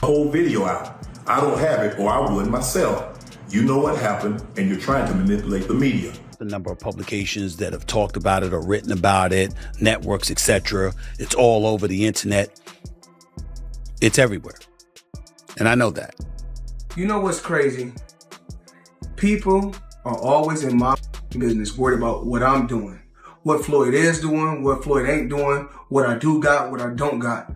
whole video out. I don't have it, or I would myself. You know what happened, and you're trying to manipulate the media. The number of publications that have talked about it or written about it, networks, etc. It's all over the internet. It's everywhere. And I know that. You know what's crazy? People are always in my business worried about what I'm doing, what Floyd is doing, what Floyd ain't doing, what I do got, what I don't got.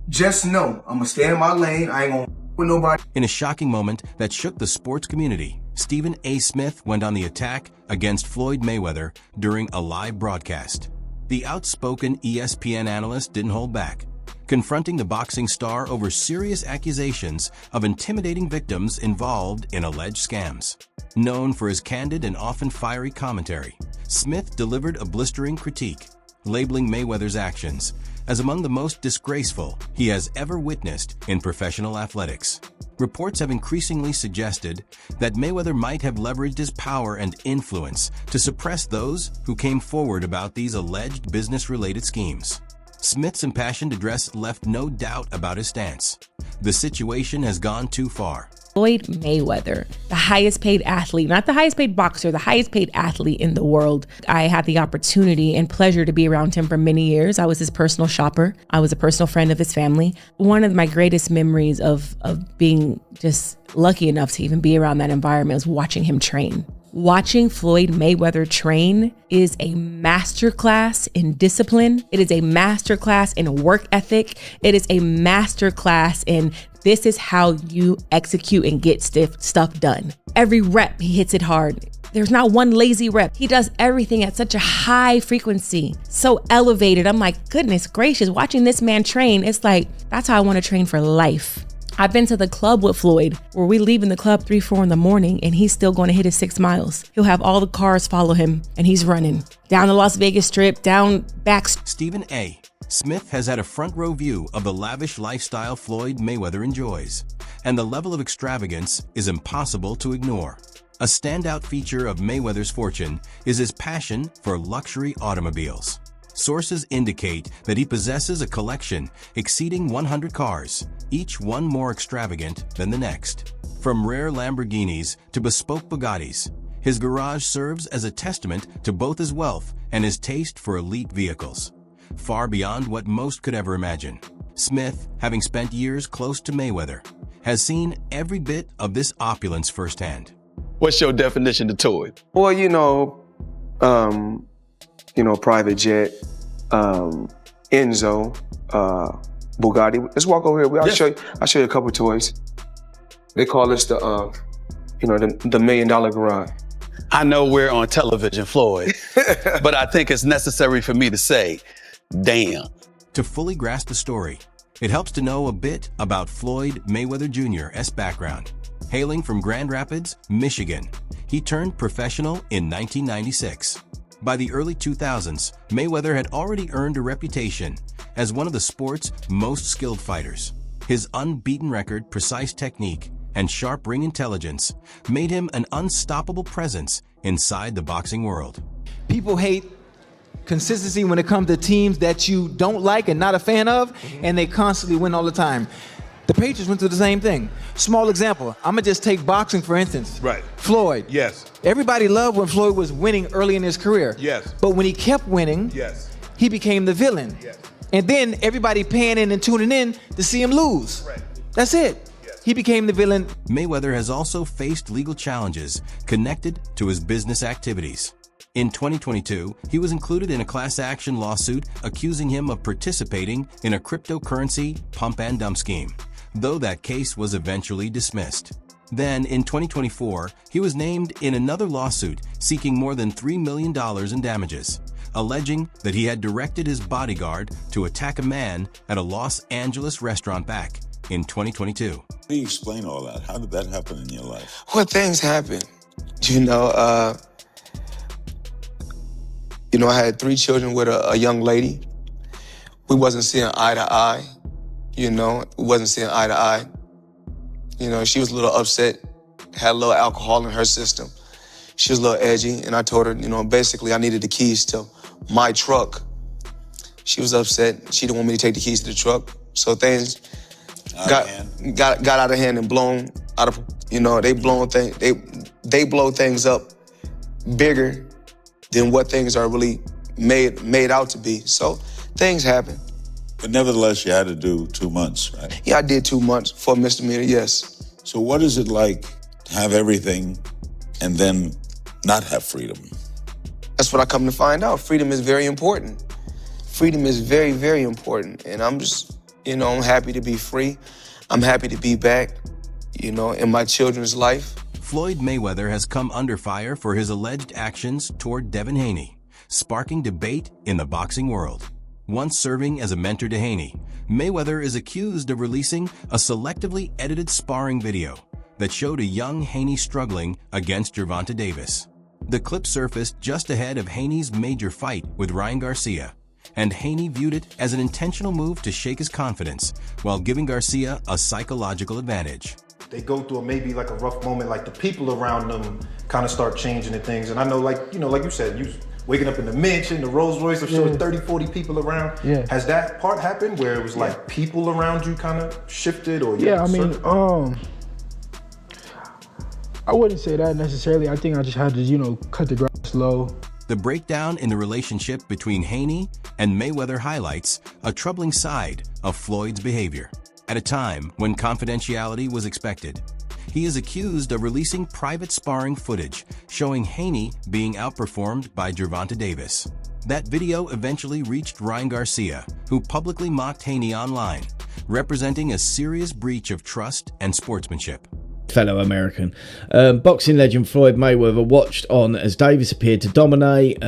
Just know I'm gonna stay in my lane. I ain't gonna with nobody. In a shocking moment that shook the sports community, Stephen A. Smith went on the attack against Floyd Mayweather during a live broadcast. The outspoken ESPN analyst didn't hold back, confronting the boxing star over serious accusations of intimidating victims involved in alleged scams. Known for his candid and often fiery commentary, Smith delivered a blistering critique, labeling Mayweather's actions as among the most disgraceful he has ever witnessed in professional athletics. Reports have increasingly suggested that Mayweather might have leveraged his power and influence to suppress those who came forward about these alleged business-related schemes. Smith's impassioned address left no doubt about his stance. The situation has gone too far. Floyd Mayweather, the highest paid athlete, not the highest paid boxer, the highest paid athlete in the world. I had the opportunity and pleasure to be around him for many years. I was his personal shopper. I was a personal friend of his family. One of my greatest memories of being just lucky enough to even be around that environment was watching him train. Watching Floyd Mayweather train is a masterclass in discipline. It is a masterclass in work ethic. It is a masterclass in this is how you execute and get stuff done. Every rep, he hits it hard. There's not one lazy rep. He does everything at such a high frequency, so elevated. I'm like, goodness gracious, watching this man train, it's like, that's how I want to train for life. I've been to the club with Floyd where we leave in the club 3, 4 in the morning and he's still going to hit his 6 miles. He'll have all the cars follow him and he's running down the Las Vegas Strip, down back. Stephen A. Smith has had a front row view of the lavish lifestyle Floyd Mayweather enjoys, and the level of extravagance is impossible to ignore. A standout feature of Mayweather's fortune is his passion for luxury automobiles. Sources indicate that he possesses a collection exceeding 100 cars, each one more extravagant than the next. From rare Lamborghinis to bespoke Bugattis, his garage serves as a testament to both his wealth and his taste for elite vehicles, far beyond what most could ever imagine. Smith, having spent years close to Mayweather, has seen every bit of this opulence firsthand. What's your definition to toy? Well, private jet, Enzo, Bugatti. Let's walk over here. I'll show you a couple toys. They call this the $1 million garage. I know we're on television, Floyd, but I think it's necessary for me to say, damn. To fully grasp the story, it helps to know a bit about Floyd Mayweather Jr.'s background. Hailing from Grand Rapids, Michigan, he turned professional in 1996. By the early 2000s, Mayweather had already earned a reputation as one of the sport's most skilled fighters. His unbeaten record, precise technique, and sharp ring intelligence made him an unstoppable presence inside the boxing world. People hate consistency when it comes to teams that you don't like and not a fan of, and they constantly win all the time. The Patriots went through the same thing. Small example, I'm gonna just take boxing for instance. Right. Floyd. Yes. Everybody loved when Floyd was winning early in his career. Yes. But when he kept winning, yes, he became the villain. Yes. And then everybody paying in and tuning in to see him lose. Right. That's it. Yes. He became the villain. Mayweather has also faced legal challenges connected to his business activities. In 2022, he was included in a class action lawsuit accusing him of participating in a cryptocurrency pump and dump scheme, though that case was eventually dismissed. Then, in 2024, he was named in another lawsuit seeking more than $3 million in damages, alleging that he had directed his bodyguard to attack a man at a Los Angeles restaurant back in 2022. How do you explain all that? How did that happen in your life? Well, things happen. I had 3 children with a young lady. We wasn't seeing eye to eye. We wasn't seeing eye to eye. She was a little upset, had a little alcohol in her system. She was a little edgy, and I told her, basically I needed the keys to my truck. She was upset. She didn't want me to take the keys to the truck. So things got out of hand and blown out of, they blow things up bigger than what things are really made out to be. So things happen. But nevertheless, you had to do 2 months, right? Yeah, I did 2 months for a misdemeanor, yes. So what is it like to have everything and then not have freedom? That's what I come to find out. Freedom is very important. Freedom is very, very important. And I'm just, I'm happy to be free. I'm happy to be back, in my children's life. Floyd Mayweather has come under fire for his alleged actions toward Devin Haney, sparking debate in the boxing world. Once serving as a mentor to Haney, Mayweather is accused of releasing a selectively edited sparring video that showed a young Haney struggling against Gervonta Davis. The clip surfaced just ahead of Haney's major fight with Ryan Garcia, and Haney viewed it as an intentional move to shake his confidence while giving Garcia a psychological advantage. They go through maybe like a rough moment, like the people around them kind of start changing the things. And I know, like you said, you waking up in the mansion, the Rolls Royce, I'm sure 30, 40 people around. Yeah. Has that part happened where it was like people around you kind of shifted or? I wouldn't say that necessarily. I think I just had to, cut the grass low. The breakdown in the relationship between Haney and Mayweather highlights a troubling side of Floyd's behavior. At a time when confidentiality was expected, he is accused of releasing private sparring footage showing Haney being outperformed by Gervonta Davis. That video eventually reached Ryan Garcia, who publicly mocked Haney online, representing a serious breach of trust and sportsmanship. Fellow American. Boxing legend Floyd Mayweather watched on as Davis appeared to dominate.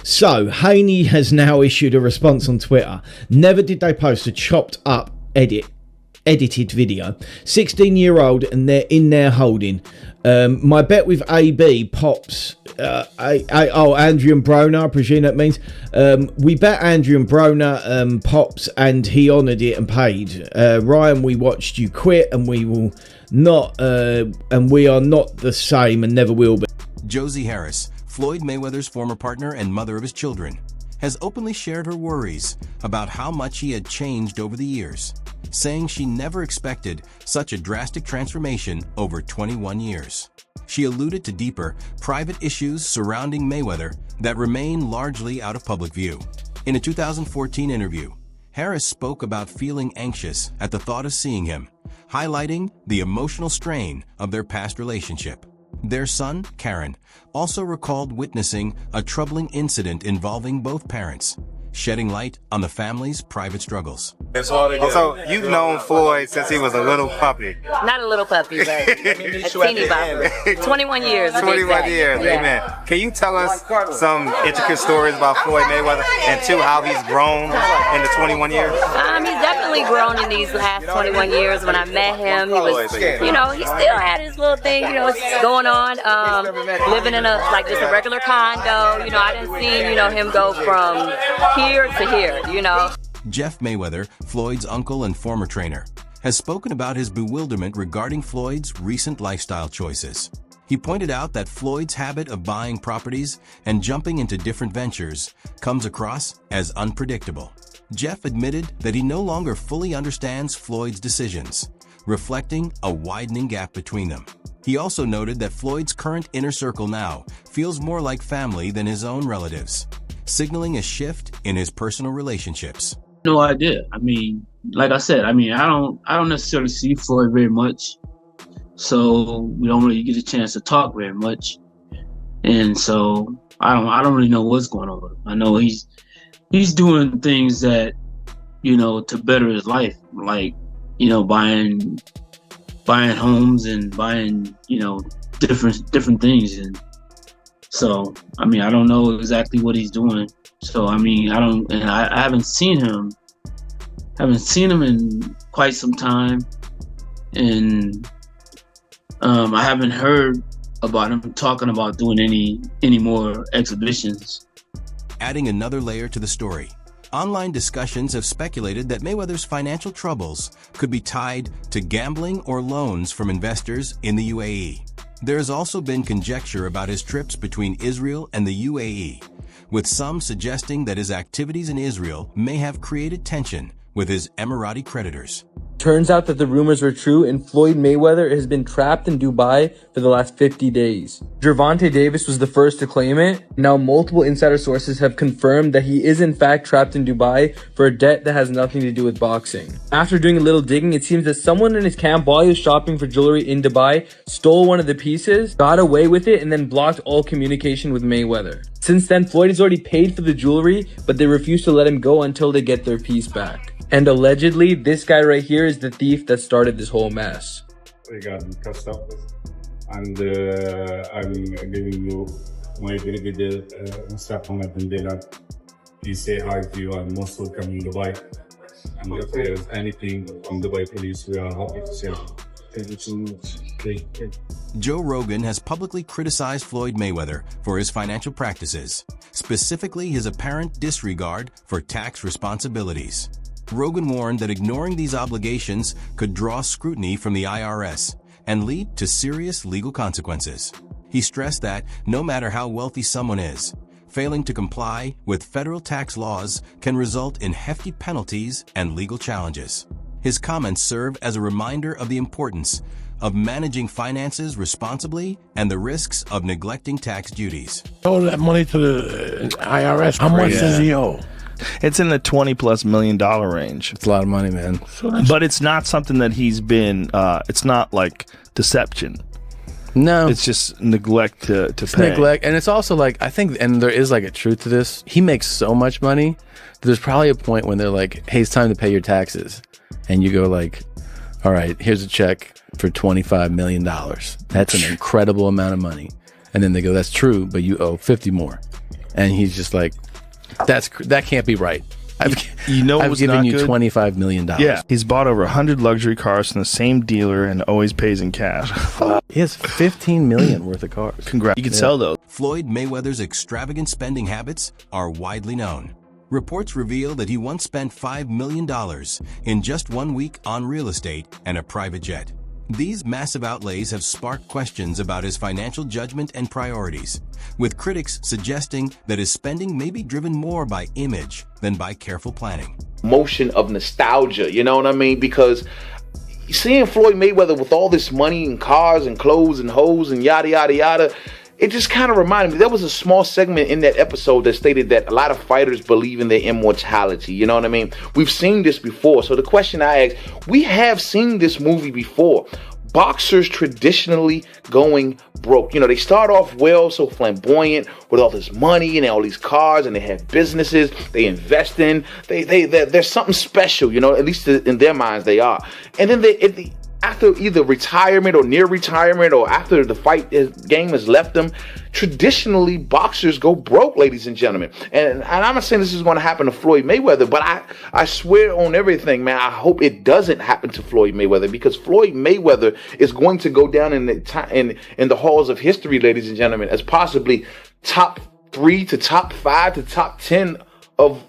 So Haney has now issued a response on Twitter. Never did they post a chopped up edited video. 16-year-old and they're in there holding. My bet with AB Pops. Andrew and Broner, I presume that means. We bet Andrew and Broner Pops and he honoured it and paid. Ryan, we watched you quit and we will not, and we are not the same and never will be. Josie Harris, Floyd Mayweather's former partner and mother of his children, has openly shared her worries about how much he had changed over the years, saying she never expected such a drastic transformation over 21 years. She alluded to deeper, private issues surrounding Mayweather that remain largely out of public view. In a 2014 interview, Harris spoke about feeling anxious at the thought of seeing him, highlighting the emotional strain of their past relationship. Their son, Karen, also recalled witnessing a troubling incident involving both parents, shedding light on the family's private struggles. So you've known Floyd since he was a little puppy. Not a little puppy, but a teeny bopper. 21 years. 21 years, yeah. Amen. Can you tell us some intricate stories about Floyd Mayweather and two, how he's grown in the 21 years? He's definitely grown in these last 21 years. When I met him, he was, he still had his little thing, going on, living in just a regular condo. I didn't see, him go from here to here, Jeff Mayweather, Floyd's uncle and former trainer, has spoken about his bewilderment regarding Floyd's recent lifestyle choices. He pointed out that Floyd's habit of buying properties and jumping into different ventures comes across as unpredictable. Jeff admitted that he no longer fully understands Floyd's decisions, reflecting a widening gap between them. He also noted that Floyd's current inner circle now feels more like family than his own relatives, signaling a shift in his personal relationships. No idea. Like I said, I don't necessarily see Floyd very much, so we don't really get a chance to talk very much, and so I don't really know what's going on with him. I know he's doing things that to better his life, like buying homes and buying different things, and so I don't know exactly what he's doing. So I haven't seen him in quite some time, and I haven't heard about him talking about doing any more exhibitions. Adding another layer to the story, online discussions have speculated that Mayweather's financial troubles could be tied to gambling or loans from investors in the UAE. There has also been conjecture about his trips between Israel and the UAE, with some suggesting that his activities in Israel may have created tension with his Emirati creditors. Turns out that the rumors were true, and Floyd Mayweather has been trapped in Dubai for the last 50 days. Gervonta Davis was the first to claim it. Now multiple insider sources have confirmed that he is in fact trapped in Dubai for a debt that has nothing to do with boxing. After doing a little digging, it seems that someone in his camp, while he was shopping for jewelry in Dubai, stole one of the pieces, got away with it, and then blocked all communication with Mayweather. Since then, Floyd has already paid for the jewelry, but they refuse to let him go until they get their piece back. And allegedly, this guy right here is the thief that started this whole mess. We got customers, and I'm giving you my very good supplement and dinner. Please say hi to you and most welcome in Dubai. And if there is anything from Dubai police, we are happy to share. Thank you so much. Okay. Joe Rogan has publicly criticized Floyd Mayweather for his financial practices, specifically his apparent disregard for tax responsibilities. Rogan warned that ignoring these obligations could draw scrutiny from the IRS and lead to serious legal consequences. He stressed that no matter how wealthy someone is, failing to comply with federal tax laws can result in hefty penalties and legal challenges. His comments serve as a reminder of the importance of managing finances responsibly and the risks of neglecting tax duties. Owe that money to the IRS. How much does he owe? It's in the $20+ million range. It's a lot of money, man. But it's not something that he's been, it's not like deception. No. It's just neglect to It's pay. neglect. And it's also like, I think, and there is like a truth to this. He makes so much money. There's probably a point when they're like, hey, it's time to pay your taxes. And you go like, all right, here's a check for $25 million. That's an incredible amount of money. And then they go, that's true, but you owe 50 more. And he's just like, that can't be right. I've given you $25 million. Yeah, he's bought over 100 luxury cars from the same dealer and always pays in cash. He has $15 million worth of cars. Congrats. You can sell those. Floyd Mayweather's extravagant spending habits are widely known. Reports reveal that he once spent $5 million in just 1 week on real estate and a private jet. These massive outlays have sparked questions about his financial judgment and priorities, with critics suggesting that his spending may be driven more by image than by careful planning. Motion of nostalgia, you know what I mean? Because seeing Floyd Mayweather with all this money and cars and clothes and hoes and yada, yada, yada, it just kind of reminded me, there was a small segment in that episode that stated that a lot of fighters believe in their immortality. You know what I mean? We've seen this before. So the question I ask, we have seen this movie before. Boxers traditionally going broke. You know, they start off well, so flamboyant with all this money and all these cars, and they have businesses they invest in. There's something special, you know, at least in their minds they are. And then after either retirement or near retirement or after the fight game has left them, traditionally boxers go broke, ladies and gentlemen. And I'm not saying this is going to happen to Floyd Mayweather, but I swear on everything, man, I hope it doesn't happen to Floyd Mayweather, because Floyd Mayweather is going to go down in the halls of history, ladies and gentlemen, as possibly top 3 to top 5 to top 10 of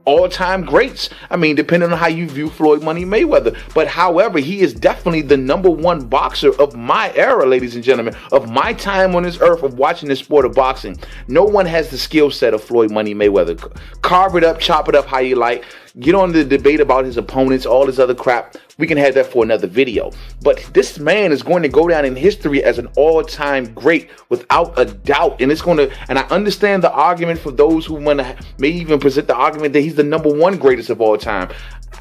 all-time greats. I mean, depending on how you view Floyd Money Mayweather. But however, he is definitely the #1 boxer of my era, ladies and gentlemen, of my time on this earth of watching this sport of boxing. No one has the skill set of Floyd Money Mayweather. Carve it up, chop it up how you like. Get on the debate about his opponents, all this other crap. We can have that for another video. But this man is going to go down in history as an all-time great without a doubt. And it's going to, and I understand the argument for those who may even present the argument that he's the #1 greatest of all time.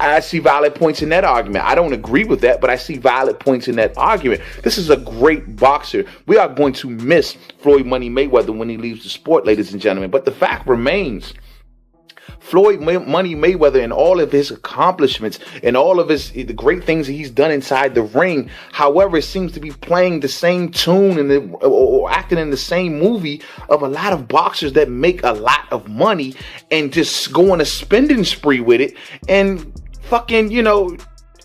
I see valid points in that argument. I don't agree with that, but I see valid points in that argument. This is a great boxer. We are going to miss Floyd Money Mayweather when he leaves the sport, ladies and gentlemen. But the fact remains, Floyd Money Mayweather and all of his accomplishments and all of the great things that he's done inside the ring, however, seems to be playing the same tune or acting in the same movie of a lot of boxers that make a lot of money and just go on a spending spree with it and fucking, you know,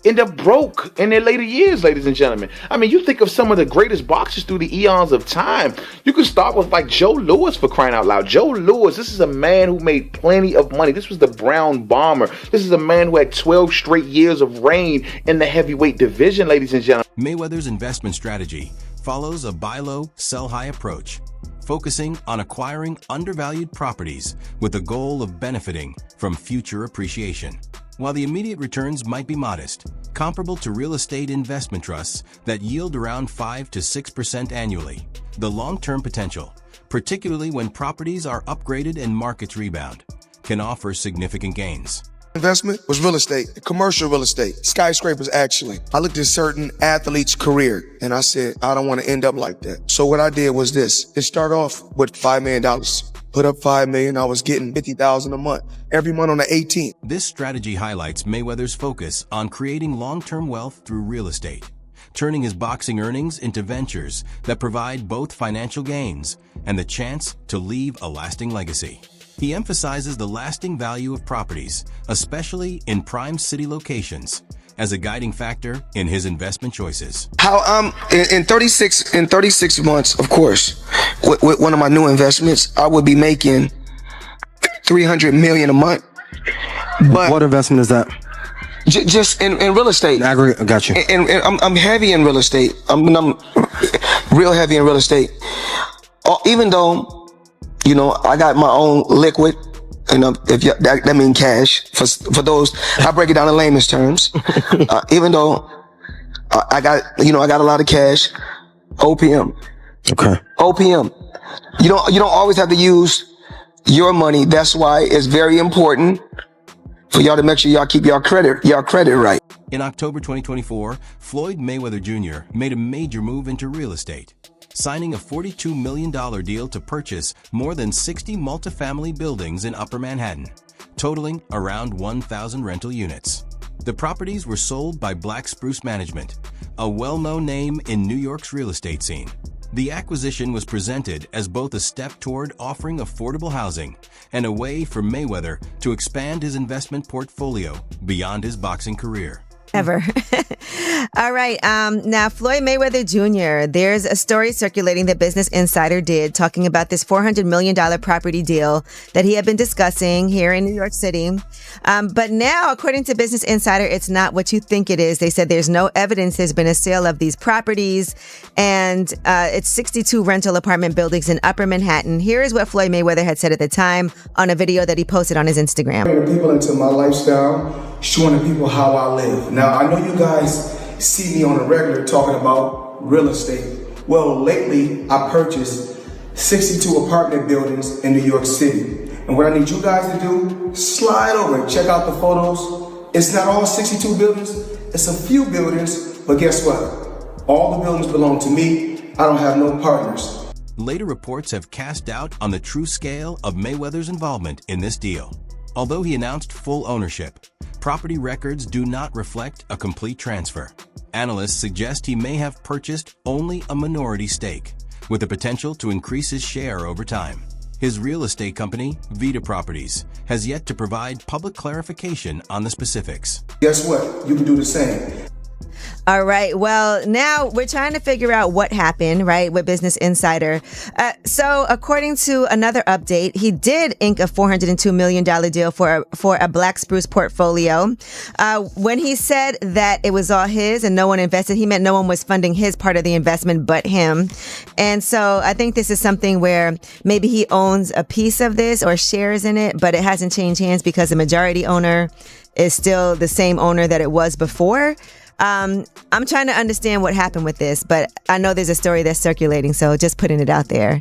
end up broke in their later years, ladies and gentlemen. I mean, you think of some of the greatest boxers through the eons of time. You can start with like Joe Louis, for crying out loud. Joe Louis, this is a man who made plenty of money. This was the Brown Bomber. This is a man who had 12 straight years of reign in the heavyweight division, ladies and gentlemen. Mayweather's investment strategy follows a buy low, sell high approach, focusing on acquiring undervalued properties with the goal of benefiting from future appreciation. While the immediate returns might be modest, comparable to real estate investment trusts that yield around 5 to 6% annually, the long-term potential, particularly when properties are upgraded and markets rebound, can offer significant gains. Investment was real estate, commercial real estate, skyscrapers actually. I looked at certain athletes' career and I said, I don't want to end up like that. So what I did was this. It started off with $5 million. Put up $5 million, I was getting $50,000 a month, every month on the 18th. This strategy highlights Mayweather's focus on creating long-term wealth through real estate, turning his boxing earnings into ventures that provide both financial gains and the chance to leave a lasting legacy. He emphasizes the lasting value of properties, especially in prime city locations, as a guiding factor in his investment choices. How in 36 months, of course, with one of my new investments, I would be making $300 million a month. But what investment is that? Just in real estate. Aggregate, got you. And I'm heavy in real estate. I'm real heavy in real estate. Even though, you know, I got my own liquid, and if you, that means cash. For those, I break it down in layman's terms. Even though I got a lot of cash, OPM. Okay. OPM. You don't always have to use your money. That's why it's very important for y'all to make sure y'all keep y'all credit right. In October 2024, Floyd Mayweather Jr. made a major move into real estate, signing a $42 million deal to purchase more than 60 multifamily buildings in Upper Manhattan, totaling around 1,000 rental units. The properties were sold by Black Spruce Management, a well-known name in New York's real estate scene. The acquisition was presented as both a step toward offering affordable housing and a way for Mayweather to expand his investment portfolio beyond his boxing career. Ever. All right. Now, Floyd Mayweather Jr., there's a story circulating that Business Insider did talking about this $400 million property deal that he had been discussing here in New York City. But now, according to Business Insider, it's not what you think it is. They said there's no evidence there's been a sale of these properties, and it's 62 rental apartment buildings in Upper Manhattan. Here is what Floyd Mayweather had said at the time on a video that he posted on his Instagram. Bringing people into my lifestyle, showing the people how I live. Now, I know you guys see me on a regular talking about real estate. Well, lately, I purchased 62 apartment buildings in New York City. And what I need you guys to do, slide over and check out the photos. It's not all 62 buildings, it's a few buildings, but guess what? All the buildings belong to me. I don't have no partners. Later reports have cast doubt on the true scale of Mayweather's involvement in this deal. Although he announced full ownership, property records do not reflect a complete transfer. Analysts suggest he may have purchased only a minority stake, with the potential to increase his share over time. His real estate company, Vita Properties, has yet to provide public clarification on the specifics. Guess what? You can do the same. All right. Well, now we're trying to figure out what happened, right, with Business Insider. So according to another update, he did ink a $402 million deal for a Black Spruce portfolio. When he said that it was all his and no one invested, he meant no one was funding his part of the investment but him. And so I think this is something where maybe he owns a piece of this or shares in it, but it hasn't changed hands because the majority owner is still the same owner that it was before. I'm trying to understand what happened with this, but I know there's a story that's circulating, so just putting it out there.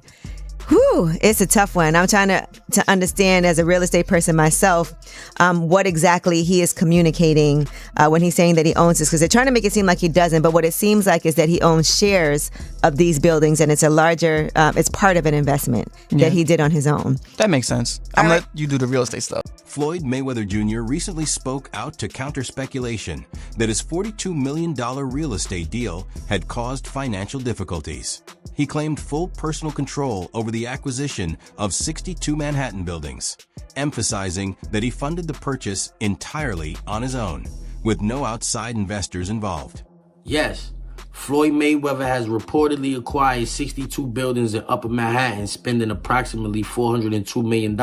Whew, it's a tough one. I'm trying to understand as a real estate person myself, what exactly he is communicating when he's saying that he owns this, because they're trying to make it seem like he doesn't, but what it seems like is that he owns shares of these buildings, and it's a larger, it's part of an investment that he did on his own. That makes sense. I'm gonna let you do the real estate stuff. Floyd Mayweather Jr. recently spoke out to counter speculation that his $42 million real estate deal had caused financial difficulties. He claimed full personal control over the acquisition of 62 Manhattan buildings, emphasizing that he funded the purchase entirely on his own, with no outside investors involved. Yes, Floyd Mayweather has reportedly acquired 62 buildings in Upper Manhattan, spending approximately $402 million.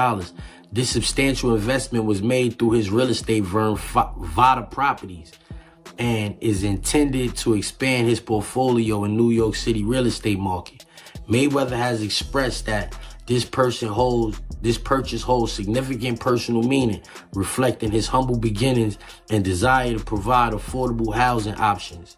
This substantial investment was made through his real estate firm, Vita Properties, and is intended to expand his portfolio in New York City real estate market. Mayweather has expressed that this purchase holds This purchase holds significant personal meaning, reflecting his humble beginnings and desire to provide affordable housing options.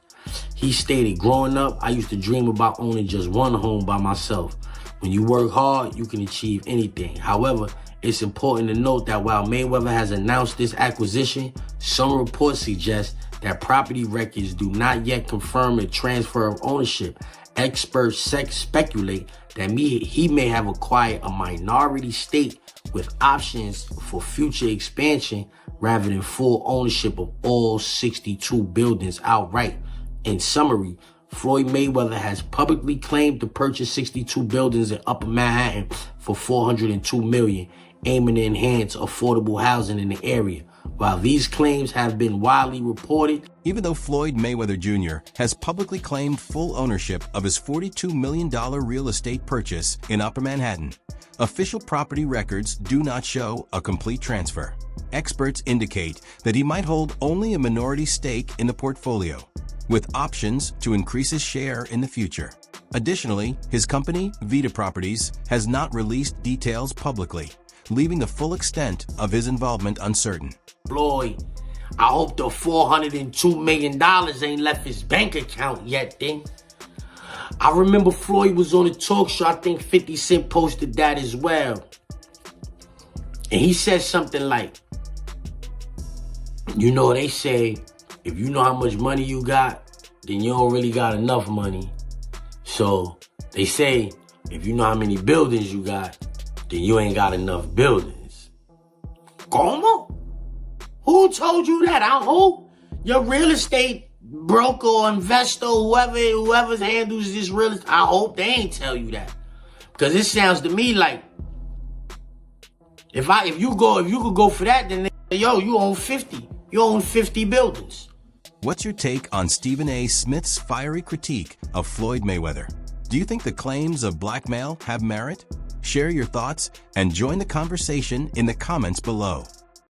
He stated, growing up, I used to dream about owning just one home by myself. When you work hard, you can achieve anything. However, it's important to note that while Mayweather has announced this acquisition, some reports suggest that property records do not yet confirm a transfer of ownership. Experts speculate that he may have acquired a minority stake with options for future expansion rather than full ownership of all 62 buildings outright. In summary, Floyd Mayweather has publicly claimed to purchase 62 buildings in Upper Manhattan for $402 million, aiming to enhance affordable housing in the area. While these claims have been widely reported, even though Floyd Mayweather Jr. has publicly claimed full ownership of his $42 million real estate purchase in Upper Manhattan, official property records do not show a complete transfer. Experts indicate that he might hold only a minority stake in the portfolio, with options to increase his share in the future. Additionally, his company, Vita Properties, has not released details publicly, leaving the full extent of his involvement uncertain. Floyd, I hope the $402 million ain't left his bank account yet, then. I remember Floyd was on a talk show, I think 50 Cent posted that as well. And he said something like, you know, they say, if you know how much money you got, then you don't really got enough money. So they say, if you know how many buildings you got, then you ain't got enough buildings. Como? Who told you that? I hope your real estate broker or investor, whoever handles this real estate, I hope they ain't tell you that. Because it sounds to me like if you could go for that, then yo, you own 50. You own 50 buildings. What's your take on Stephen A. Smith's fiery critique of Floyd Mayweather? Do you think the claims of blackmail have merit? Share your thoughts and join the conversation in the comments below.